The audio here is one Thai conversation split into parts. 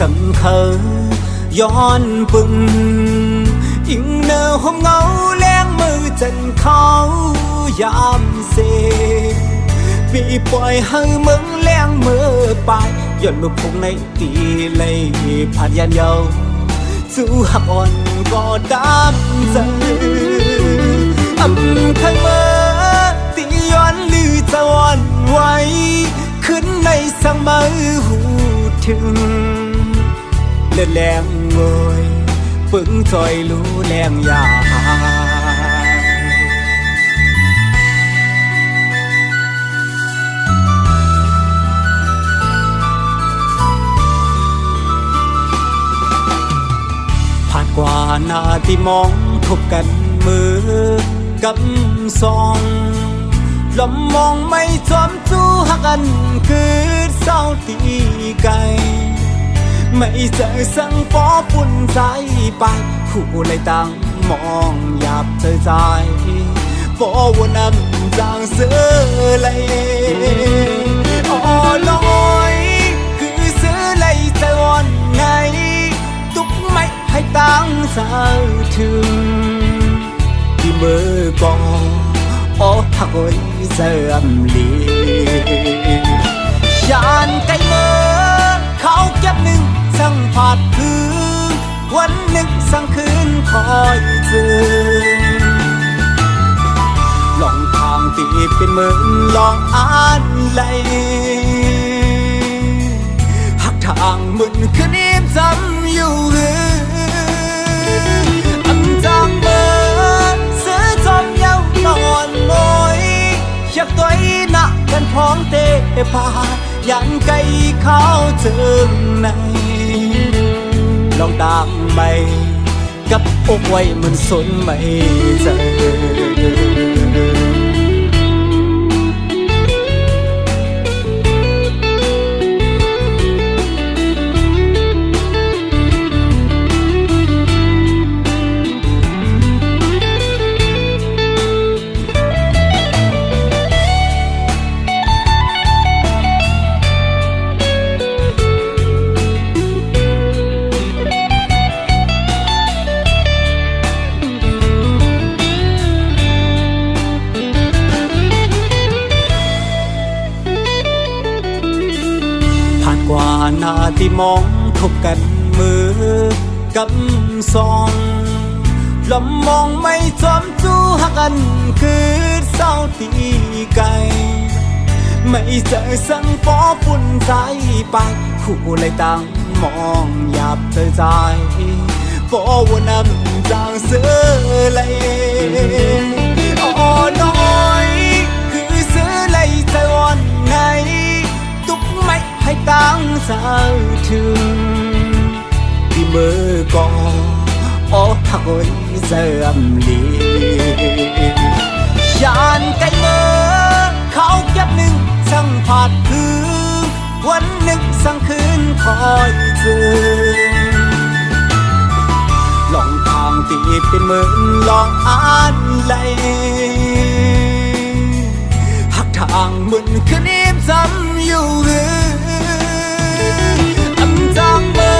สังเคย้อนปึงอิงเนอหอมเงาแรงมือจันเขายามเซปีปล่อยให้มึงแรงมือไปย้อนมือพงในตีเลยผ่านยันเยาสู้หักอ่อนก็ดำใจเคยเมื่อตีย้อนลือจะวันไว้ขึ้นในสังมือหูถึงเลือดแรงงอยปึงจอยรู้แรงยาผ่านกว่าหน้าที่มองทบกันมือกับซองลมมองไม่จอมจู้หักกันคือเศร้าตีไกลไม่เจอสังปอปุ่นใจไปคู่เลยตั้งมองหยาบเธอใจปอวนนำจางเสือเลยอ๋อลอยคือเสือเลยใจวันไงตุกไม่ให้ตั้งสาวถึงที่มือก่ออ๋อหักไว้เสื่อมลียานไกลเมื่อเขาเก็บหนึ่งสั่งผาดคืนวันหนึ่งสั่งคืนคอยเจอลองทางตีเป็นเหมือนลองอ่านเลยหักทางมึนคืนนี้จำอยู่จางเบอร์เสือจอมเย้านอนมอยอยากตัวหนักกันพร้อมเตะพายันไกลเขาเจิงในลองตามไปกับอกไว้มันสนไม่เจอกว่าหน้าที่มองทบกันมือกับซองลมมองไม่จอมจู้หักกันคือเศร้าตีไกลไม่เจอสังปอปุ่นใจไปคู่เลยตั้งมองหยาบเธอใจปอวนนำจางเสือเลยอ๋อน้อยคือเสือเลยใจวันไงตุกไม่ให้ตั้งสาวถึงที่มือก่ออ๋อหักไว้เสื่อมลียานไกลเมื่อเขาเก็บหนึ่งสั่งผาดคืนวันหนึ่งสั่งคืนคอยเจอลองทางที่เป็นเหมือนลองอ่านเลยหักทางมึนคืนนี้จำอยู่จางเบอ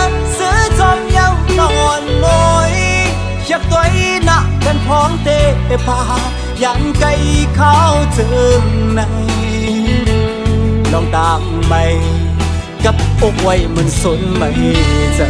ร์เสือจอมเย้านอนมอยอยากตัวหนักกันพร้อมเตะพายันไกลเขาเจิงในลองตามไปกับอกไว้มันสนไม่เจอ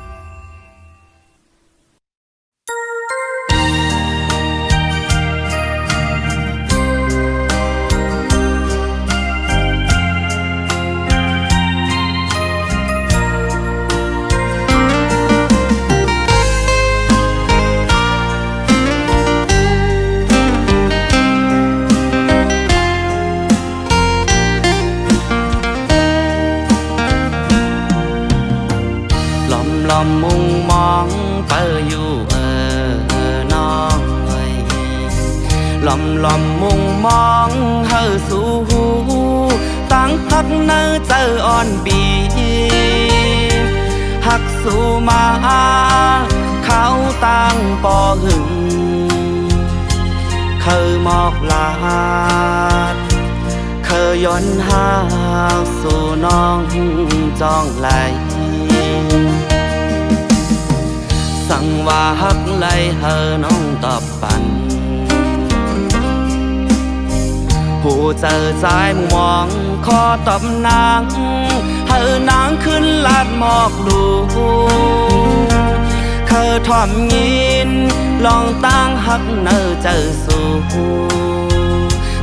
ลอมมุ่งมองเฮาสู่หูตั้งพักเนื้อเจออ่อนบีหักสู่มาเขาตั้งปอหึงเคยหมอกลาดเคยย้อนหาสู่น้องจองไหลสั่งว่าฮักไหลเฮอน้องตอบปันผู้เจอใจมุมองขอตอบนางเฮอนางขึ้นลาดหมอกลูเคยทอมยินลองตั้งฮักเนอเจอสู่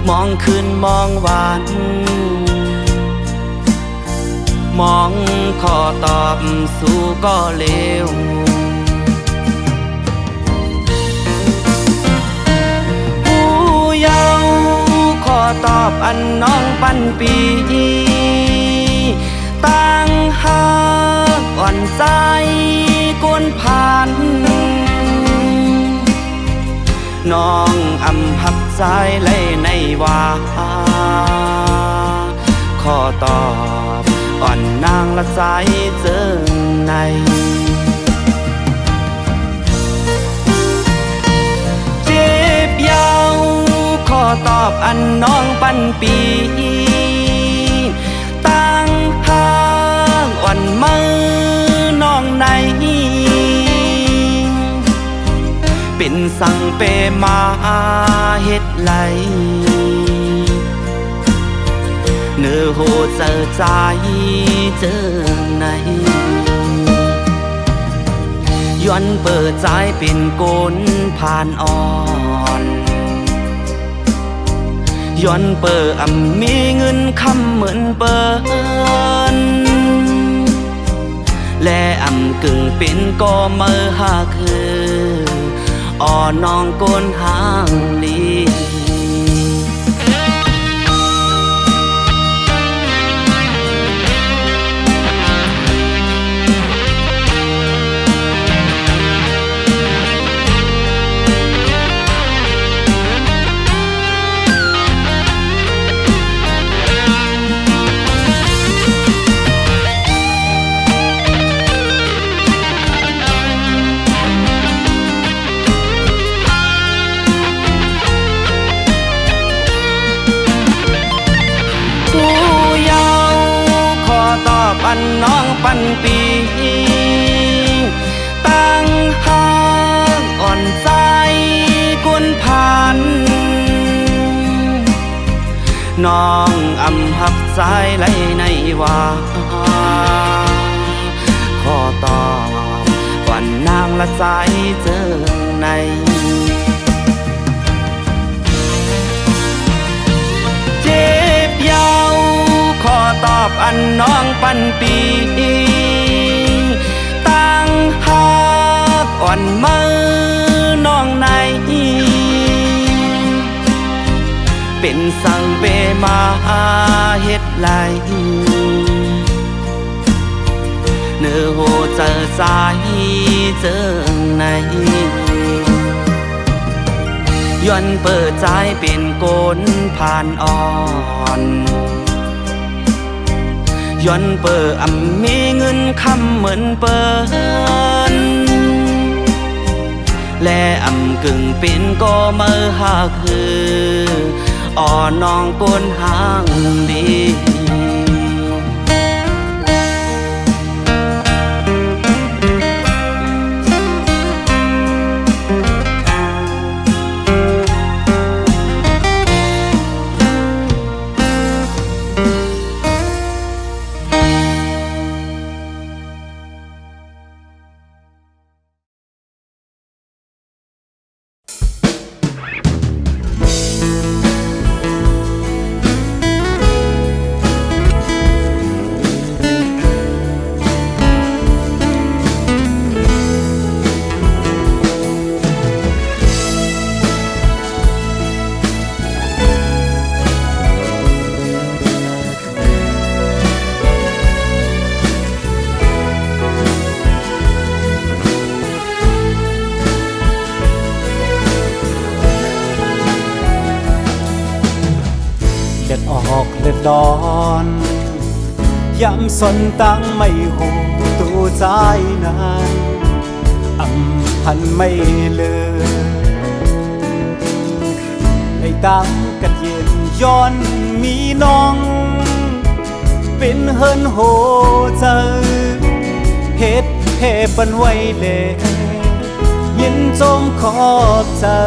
มองขึ้นมองหวานมองขอตอบสู่ก็เลวผู้เยาว์ขอตอบอันน้องปันปีตั้งหักอ่อนใจกวนผ่านน้องอำหักใจเลยในว่าขอตอบอ่อนนางละใจเจอในเจ็บยาวขอตอบอันน้องปันปีตั้งหักอ่อนมือน้องในเป็นสั่งเปมาเฮ็ดไหลเนื้อโหเจอใจเจอในย้อนเปิดใจเป็นโกนผ่านอ่อนย้อนเปิดมีเงินคำเหมือนเปิ้นและกึ่งเป็นก็มือหาคืออ่อนน้องก้นหางลีปันน้องปันปีตั้งหักอ่อนใจกุนผ่านน้องหักใจไหลในว่าขอตอบวันนางละใจเจอในเจ็บยาวขอตอบอันน้องปันปีตั้งหักอ่อนมือน้องในเป็นสั่งเปมาเฮ็ดไหลเนื้อโหเจอใจเจอในย้อนเปิดใจเป็นโกนผ่านอ่อนย้อนเปิดมีเงินคำเหมือนเปิ้นและกึ่งเป็นก็มือหาคืออ่อนน้องก้นหางดี ดอนย้ำสนตั้งไม่หูตัวใจนั้นพันไม่เลือในตั้งกันเย็นย้อนมีน้องเป็นเฮินโหเจอเฮ็ดเพ่ปันไว้เลยยินจมขอบเจอ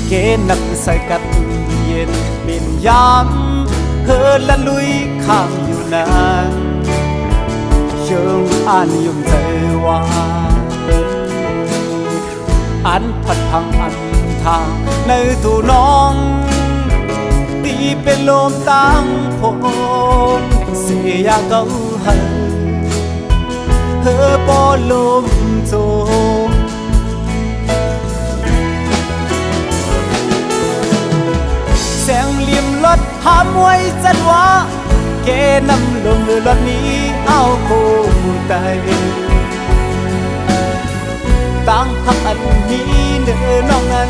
เกนักใส่กัดเย็นบินยามเฮินละลุยข้างอยู่นานเชิงอ่านยุ่มเธอว่าอันผัดพังอันทางในตูน้องตีเป็นลมตั้งพงเสียเก่าหันเธอปอลมโจมแสงเหลี่ยมรถหามไว้จันว่าเกนำลงรถนี้เอาคู่ใจตั้งหักอันนี้เดินน้องนั้น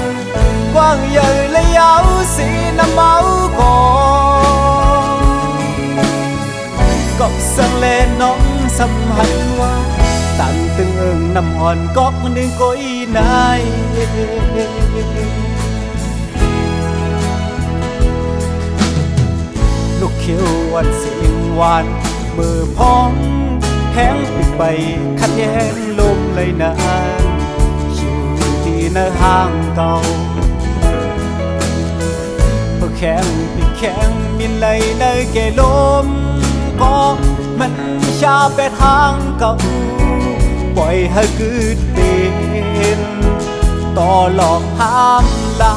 กว้างใหญ่และยาวสีน้ำเมาก่อนก็สังเลน้องสัมหันว่าตั้งตึงเอิงน้ำอ่อนก็หนึ่งก้อยนายลูกเขียววันเสียงหวานมือพองแห้งปิดไปขัดแย้งลมเลยนานอยู่ที่ในห้างเก่าเพื่อแข็งปิดแข็งมินเลยในแก่ลมก็มันชาไปทางเก่าปล่อยให้กึดเป็นต่อหลอกห้ามลา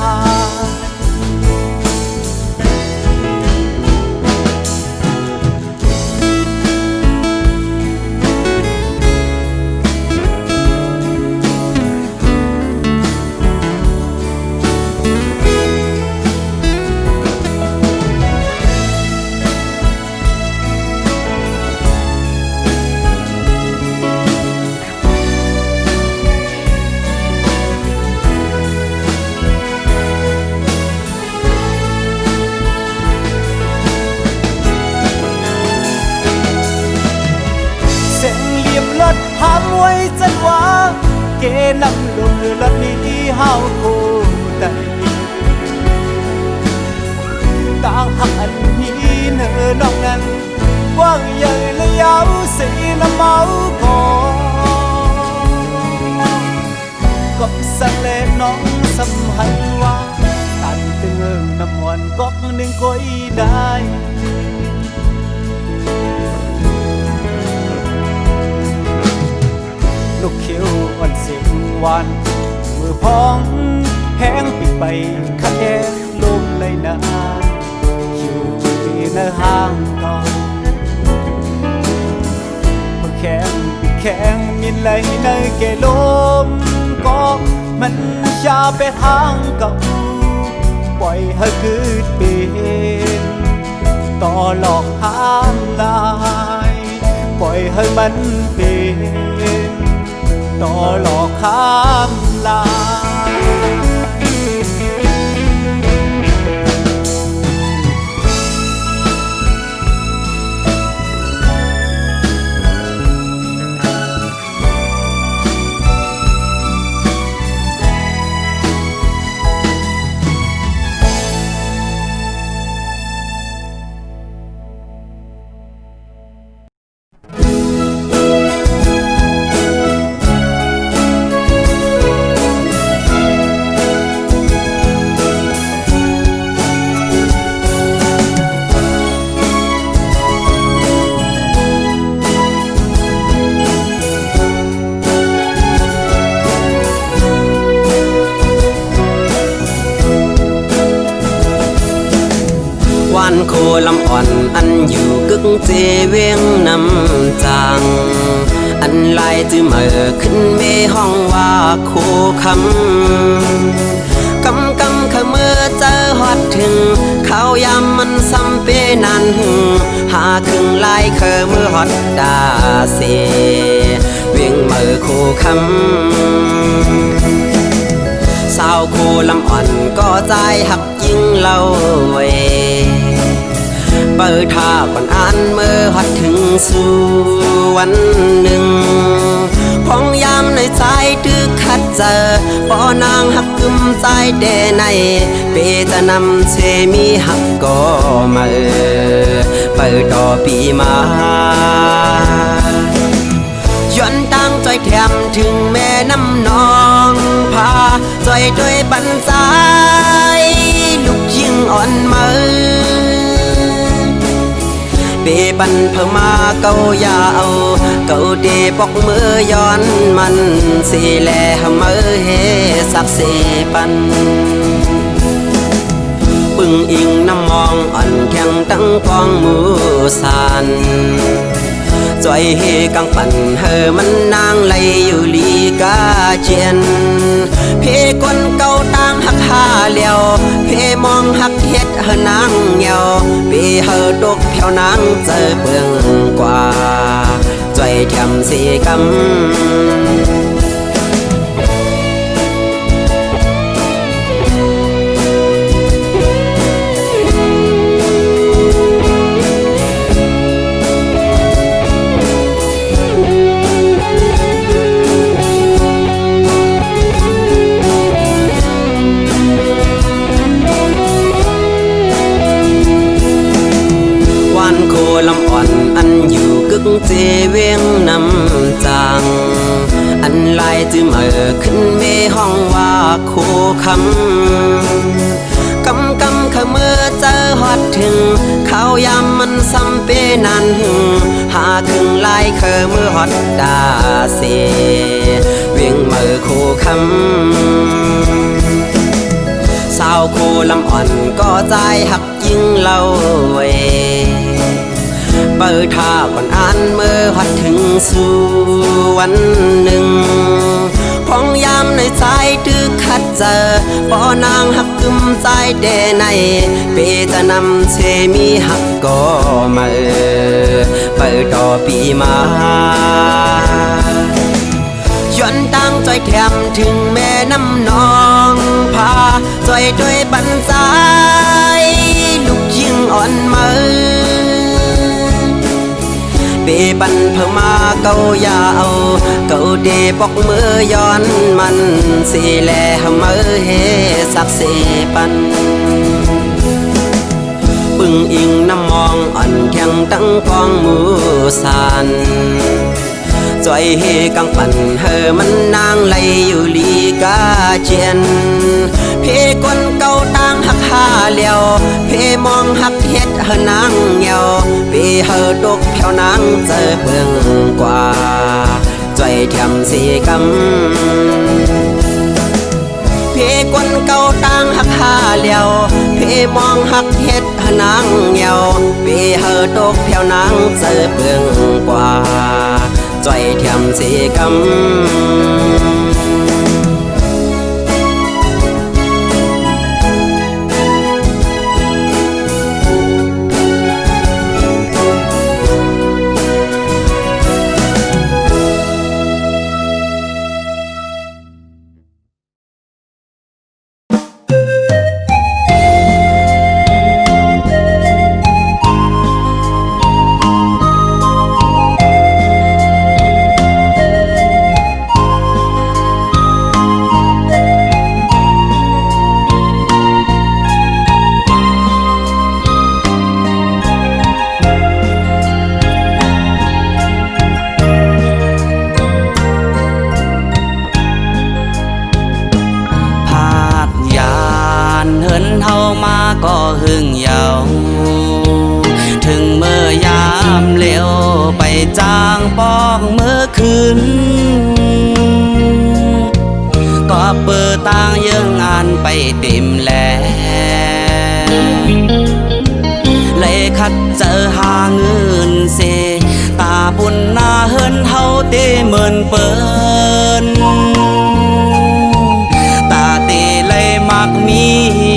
รถหามไว้จันว่าเกนำลงรถนี้ที่เฮาคู่ใจต่างหักอันนี้เนื้อน้องนั้นกว้างใหญ่และยาวสีน้ำเมาก่อนก็สั่งเล่นน้องสัมหันว่าตันตึงเอิงน้ำมันก็หนึ่งก้อยได้ลูกเขียววันเสียงหวานมือพองแห้งปิดไปขัดแย้งลมเลยนานอยู่ที่ในห้างเก่าเพื่อแข็งปิดแข็งมินเลยในแก่ลมก็มันชาไปทางเก่าปล่อยให้กึดเป็นต่อหลอกห้ามลายปล่อยให้มันเป็นต่อหลอกข้ามลาโคลำอ่อนอันอยู่กึกเจเวียงนำจางอันลายจื้อเมื่อขึ้นเมห้องว่าโคคำกำขมือเจอฮอดถึงเขายำมันซ้ำเปนันหาครึ่งลายเคอมือฮอดดาเสเวียงเมื่อโคคำสาว าวโคลำอ่อนก็ใจหักยิ่งเล่าไว้เปิดท่าก่อนอ่านเมื่อหัดถึงสู่วันหนึ่งพองยามในใจตึกขัดเจอปอนางหักกึมใจเดในเปจะนำเชมีหักก็มาเปิดต่อปีมาย้อนตั้งใจแถมถึงแม่น้ำนองพาใจด้วยบันใจลูกยิ่งอ่อนมือเปปันเพิ่มมาเก้ายาเอาเก้าเดปอกมือย้อนมันสีแลมือเฮสักเสปันปึงอิงน้ำมองอ่อนแข็งตั้งกองมือสานจอยเฮกังปันเฮมันนางไหลอยู่ลีกาเจียนเพคนเก่าต่างหักหาเลียวเพมองหักเฮ็ดเฮนางเหี่ยวเพเฮตกแผ่วนางเจอเปืองกว่าจอยแถมสีกำลำอ่อนอันอยู่กึกเจเวียงนำจางอันลายจือเมื่อขึ้นเมห้องว่าโคคำกำขมือเจอฮอดถึงข้าวยำมันซ้ำเปนันหึงหาถึงลายเคอมือฮอดดาเสเวียงเมื่อโคคำสาวโคลำอ่อนก็ใจหักยิ่งเล่าไว้เปิดท่าก่อนอ่านเมื่อหัดถึงสู่วันหนึ่งพองยามในใจตึกขัดเจอปอนางหักกึมใจเดในเปจะนำเชมีหักก็มาเปิดต่อปีมาย้อนตั้งใจแถมถึงแม่น้ำนองพาใจด้วยบันใจลูกยิ่งอ่อนมือเปปันเพิ่มมาเก้ายาเอาเก้าเดปอกมือย้อนมันสีแลมือเฮสักเสปันปึงอิงน้ำมองอ่อนแข็งตั้งกองมือสานจอยเฮกังปันเฮมันนางไหลอยู่ลีกาเจียนเพคนเก่าต่างหักหาเลียวเพมองหักเฮ็ดเฮนางเหี่ยวเพเฮตกแผ่วนางเจอเปืองกว่าจอยแถมสีกำเพคนเก่าต่างหักหาเลียวเพมองหักเฮ็ดเฮนางเหี่ยวเพเฮตกแผ่วนางเจอเปืองกว่าจอยแถมสีกำก็หึงเยาถึงเมื่อยามเลี้ยวไปจางปอกเมื่อคืนก็เปิดต่างยังงานไปเต็มแล้วเลยคัดเจอหาเงินเสตาบุญหน้าเฮินเฮาเตเหมือนเปิ้นตาเตเลยมักมี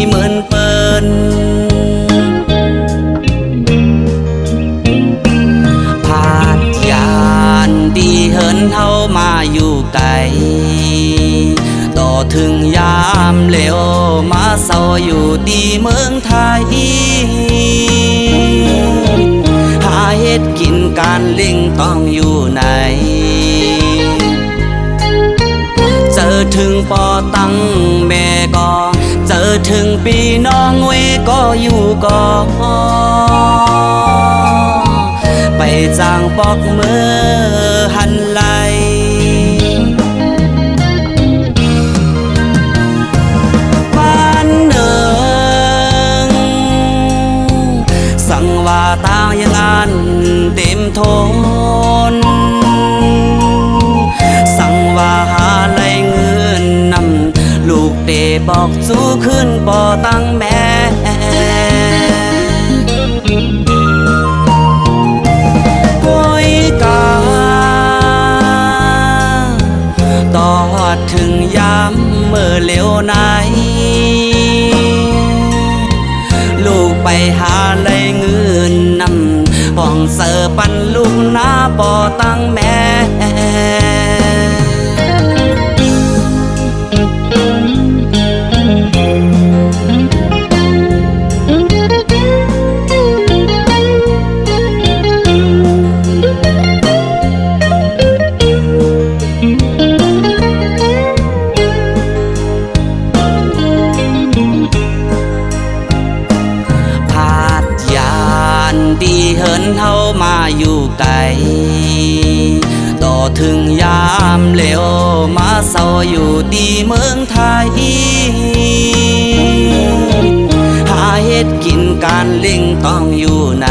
เหมือนเปิ้นพาดยานดีเฮินเฮามาอยู่ไกลต่อ ถึงยามเหลวมาเศร้าอยู่ที่เมืองไทยหาเฮ็ดกินการเล่งต้องอยู่ไหนเจอถึงปอตั้งแม่ก็เจอถึงปีน้องเวก็อยู่ก็ไปจางปอกมือหันไหลบ้านเดิงสั่งว่าต่างยังอันเต็มทนสั่งว่าหาไหลเงินนำลูกเตบอกสู้ขึ้นบ่ตั้งแม่ถึงยามเมื่อเร็วไหนลูกไปหาไหลเงินนำป้องเสือปันลูกหน้าบ่ตั้งแม่ดีเหินเฮามาอยู่ไกลต่อถึงยามเหลวมาเศร้าอยู่ที่เมืองไทยหาเฮ็ดกินการเล่งต้องอยู่ไหน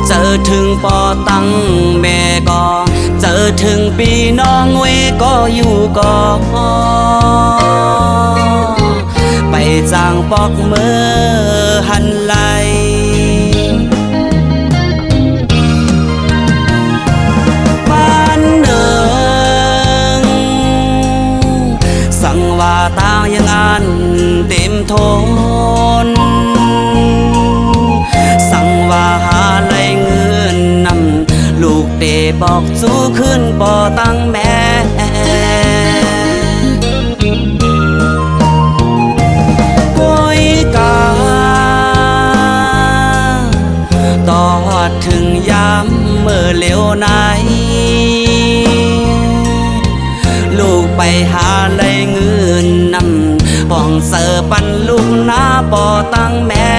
เจอถึงปอตั้งแม่ก็เจอถึงปีน้องเวก็อยู่ก็ไปจางปอกมือหันไหลบ้านเดิงสั่งว่าต่างยังอันเต็มทนสั่งว่าหาไหลเงินนำลูกเตบอกสู้ขึ้นบ่ตั้งแม่ถึงยามเมื่อเร็วไหนลูกไปหาไหลเงินนำป้องเสือปันลูกหน้าบ่ตั้งแม่